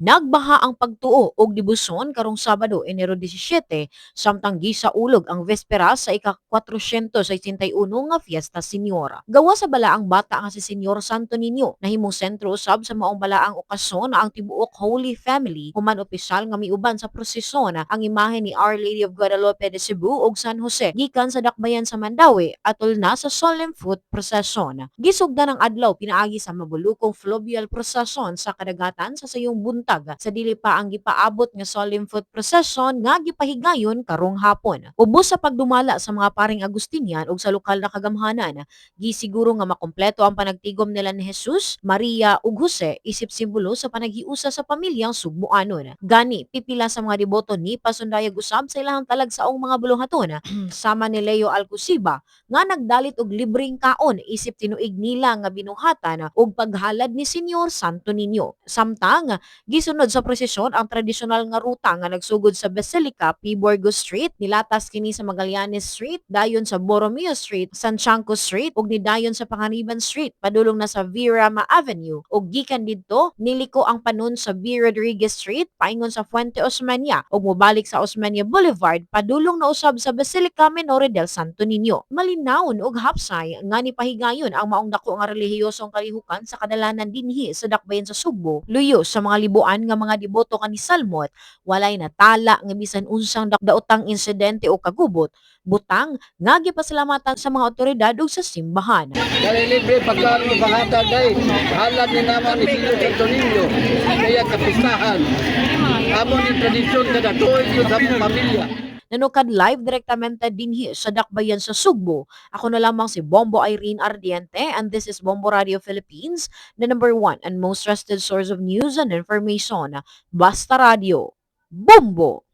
Nagbaha ang pagtuo og dibusyon karong Sabado, Enero 17, samtang gisaulog ang vespera sa ika-461 nga Fiesta Senyora. Gawa sa balaang bata nga si Senyor Santo Niño, nahimong sentro usab sa maong balaang okasyon ang tibuok Holy Family, human opisyal nga miuban sa prosesyon ang imahe ni Our Lady of Guadalupe de Cebu ug San Jose gikan sa dakbayan sa Mandawi atol na sa Solemn Foot Procession. Gisugdan ang adlaw pinaagi sa mabulukong fluvial procession sa kadagatan sa sayong buntag sa dili pa ang gipaabot nga Solemn Foot Procession nga gipahigayon karong hapon. Ubos sa pagdumala sa mga paring Agustinian ug sa lokal na kagamhanan, gisiguro nga makompleto ang panagtigom nila ni Jesus, Maria ug Jose isip simbolo sa panaghiusa sa pamilyang Sugboanon. Gani, pipila sa mga deboto ni pasundayag usab sa ilahang talagsaong mga buluhaton sama ni Leo Alcusiba nga nagdalit og libreng kaon isip tinuig nila nga binuhatan og paghalad ni Senyor Santo Niño. Samtang gisunod sa prosesyon ang tradisyonal nga ruta nga nagsugod sa Basilica, P. Burgos Street, nilatas kini sa Magallanes Street, dayon sa Borromeo Street, Santiago Street, ug nidayon sa Panganiban Street, padulong na sa Virama Avenue, ug gikan didto niliko ang panon sa B. Rodriguez Street, paingon sa Fuente Osmeña, ug mobalik sa Osmeña Boulevard, padulong na usab sa Basilica Menor del Santo Niño. Malinawon ug hapsay nga nipahigayon ang maong dako nga relihiyosong kalihukan sa kadalanan dinhi sa dakbayan sa Sugbo, luyo sa mga libuan nga mga deboto kan ni Salmot, walay natala nga bisan unsang daotang insidente o kagubot, butang nga gipasalamatan sa mga otoridad ug sa simbahan. Kaya libre pagkano pangatag ay halad ni naman ni Pino Santo Niño kaya kapistahan. Amon ni tradisyon kada tuig yun sa pamilya. Nanukad live direktamente dinhi sa dakbayan sa Sugbo. Ako na lamang si Bombo Irene Ardiente and this is Bombo Radio Philippines, the number one and most trusted source of news and information. Basta Radio. Bombo!